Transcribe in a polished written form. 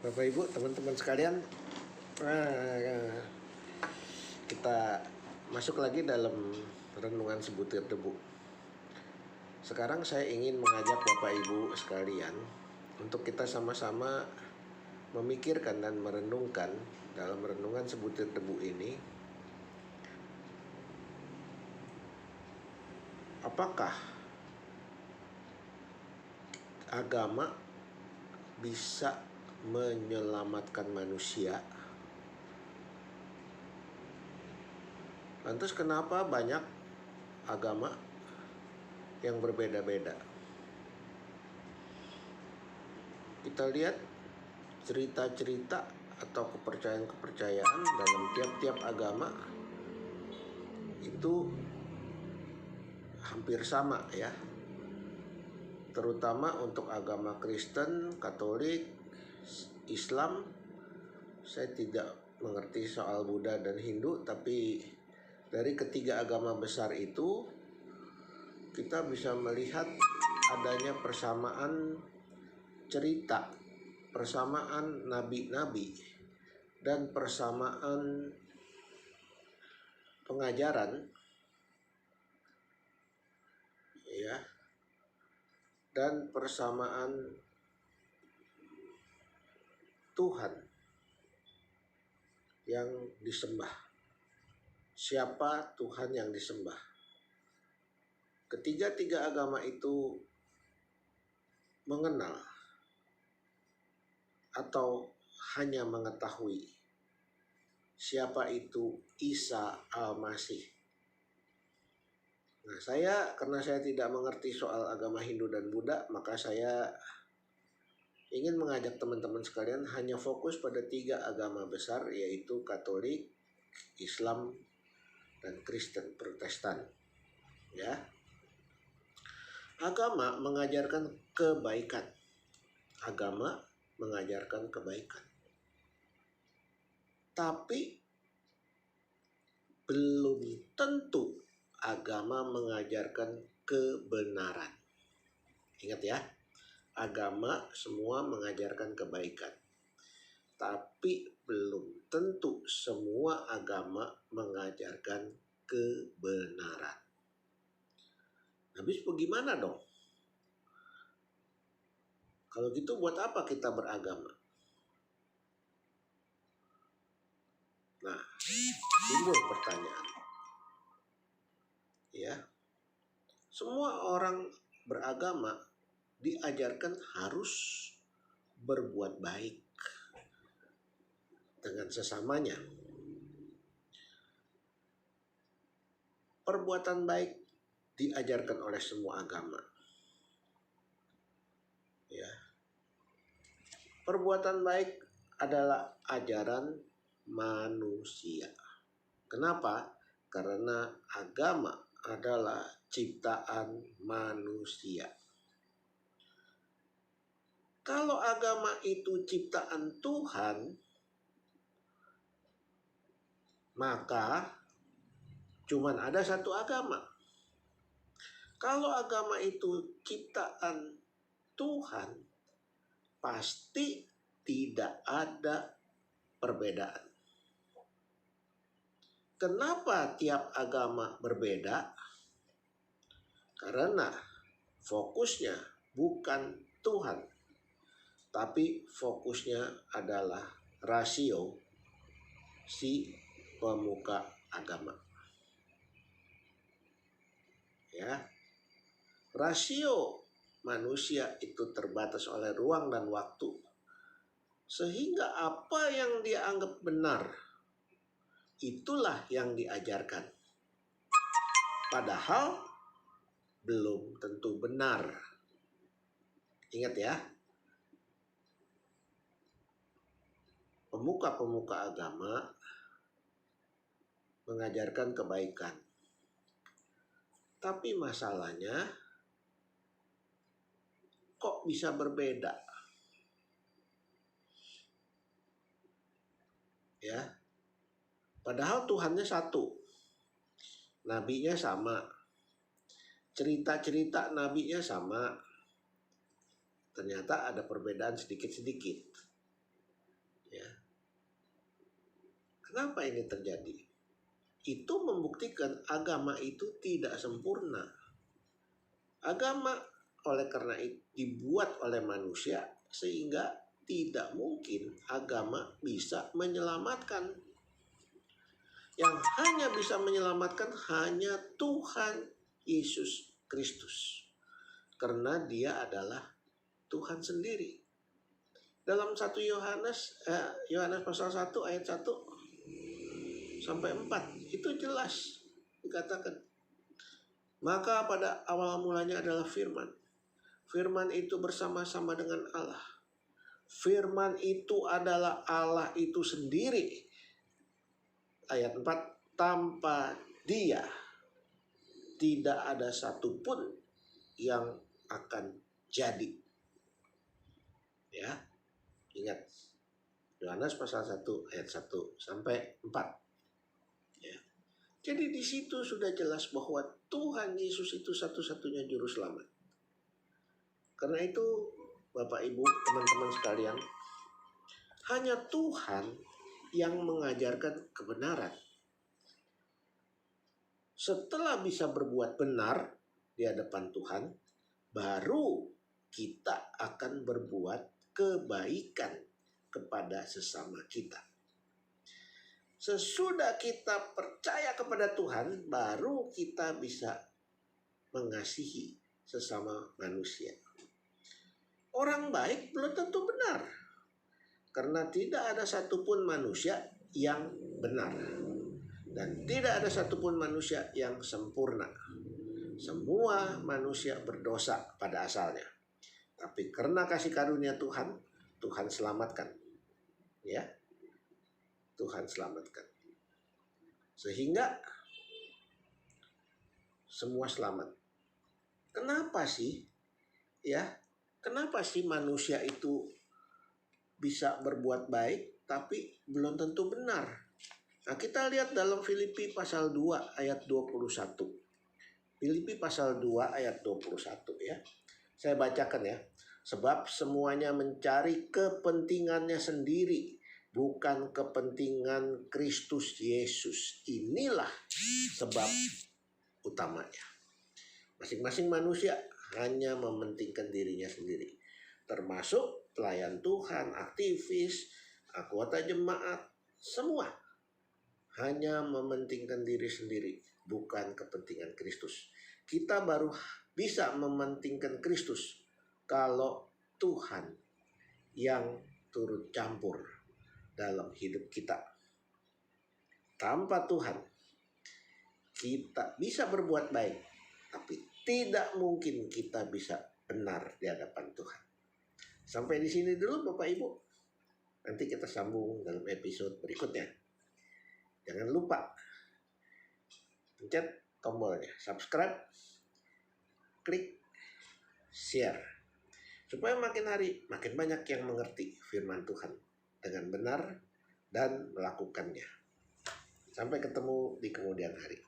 Bapak Ibu, teman-teman sekalian, kita masuk lagi dalam renungan sebutir debu. Sekarang saya ingin mengajak Bapak Ibu sekalian untuk kita sama-sama memikirkan dan merenungkan dalam renungan sebutir debu ini, apakah agama bisa menyelamatkan manusia? Lantas kenapa banyak agama yang berbeda-beda? Kita lihat cerita-cerita atau kepercayaan-kepercayaan dalam tiap-tiap agama itu hampir sama ya. Terutama untuk agama Kristen, Katolik, Islam. Saya tidak mengerti soal Buddha dan Hindu, tapi dari ketiga agama besar itu kita bisa melihat adanya persamaan cerita, persamaan nabi-nabi, dan persamaan pengajaran ya, dan persamaan Tuhan yang disembah. Siapa Tuhan yang disembah? Ketiga-tiga agama itu mengenal atau hanya mengetahui siapa itu Isa Al-Masih. Nah, karena saya tidak mengerti soal agama Hindu dan Buddha, maka saya ingin mengajak teman-teman sekalian hanya fokus pada tiga agama besar, yaitu Katolik, Islam, dan Kristen Protestan. Ya, agama mengajarkan kebaikan. Agama mengajarkan kebaikan. Tapi belum tentu agama mengajarkan kebenaran. Ingat ya, agama semua mengajarkan kebaikan. Tapi belum tentu semua agama mengajarkan kebenaran. Habis bagaimana dong? Kalau gitu buat apa kita beragama? Nah, timbul pertanyaan. Ya, semua orang beragama diajarkan harus berbuat baik dengan sesamanya. Perbuatan baik diajarkan oleh semua agama. Ya. Perbuatan baik adalah ajaran manusia. Kenapa? Karena agama adalah ciptaan manusia. Kalau agama itu ciptaan Tuhan, maka cuman ada satu agama. Kalau agama itu ciptaan Tuhan, pasti tidak ada perbedaan. Kenapa tiap agama berbeda? Karena fokusnya bukan Tuhan, tapi fokusnya adalah rasio si pemuka agama. Ya, rasio manusia itu terbatas oleh ruang dan waktu, sehingga apa yang dia anggap benar itulah yang diajarkan. Padahal belum tentu benar. Ingat ya, pemuka-pemuka agama mengajarkan kebaikan. Tapi masalahnya, kok bisa berbeda? Ya, padahal Tuhannya satu, nabinya sama, cerita-cerita nabinya sama. Ternyata ada perbedaan sedikit-sedikit. Kenapa ini terjadi? Itu membuktikan agama itu tidak sempurna. Agama oleh karena itu dibuat oleh manusia sehingga tidak mungkin agama bisa menyelamatkan. Yang hanya bisa menyelamatkan hanya Tuhan Yesus Kristus. Karena dia adalah Tuhan sendiri. Dalam 1 Yohanes pasal 1 ayat 1 sampai 4 itu jelas dikatakan, maka pada awal mulanya adalah firman. Firman itu bersama-sama dengan Allah. Firman itu adalah Allah itu sendiri. Ayat 4, tanpa dia tidak ada satupun yang akan jadi. Ya, ingat Yohanes pasal 1 ayat 1 sampai 4. Ya. Jadi di situ sudah jelas bahwa Tuhan Yesus itu satu-satunya juru selamat. Karena itu Bapak Ibu, teman-teman sekalian, hanya Tuhan yang mengajarkan kebenaran. Setelah bisa berbuat benar di hadapan Tuhan, baru kita akan berbuat kebaikan kepada sesama kita. Sesudah kita percaya kepada Tuhan, baru kita bisa mengasihi sesama manusia. Orang baik belum tentu benar, karena tidak ada satupun manusia yang benar. Dan tidak ada satupun manusia yang sempurna. Semua manusia berdosa pada asalnya. Tapi karena kasih karunia Tuhan, Tuhan selamatkan. Ya, Tuhan selamatkan. Sehingga semua selamat. Kenapa sih? Ya, kenapa sih manusia itu bisa berbuat baik tapi belum tentu benar? Nah, kita lihat dalam Filipi pasal 2 ayat 21. Filipi pasal 2 ayat 21 ya. Saya bacakan ya. Sebab semuanya mencari kepentingannya sendiri, bukan kepentingan Kristus Yesus. Inilah sebab utamanya. Masing-masing manusia hanya mementingkan dirinya sendiri. Termasuk pelayan Tuhan, aktivis, anggota jemaat, semua hanya mementingkan diri sendiri, bukan kepentingan Kristus. Kita baru bisa mementingkan Kristus kalau Tuhan yang turut campur dalam hidup kita. Tanpa Tuhan, kita bisa berbuat baik, tapi tidak mungkin kita bisa benar di hadapan Tuhan. Sampai di sini dulu Bapak Ibu. Nanti kita sambung dalam episode berikutnya. Jangan lupa pencet tombolnya subscribe, klik share, supaya makin hari makin banyak yang mengerti firman Tuhan dengan benar dan melakukannya. Sampai ketemu di kemudian hari.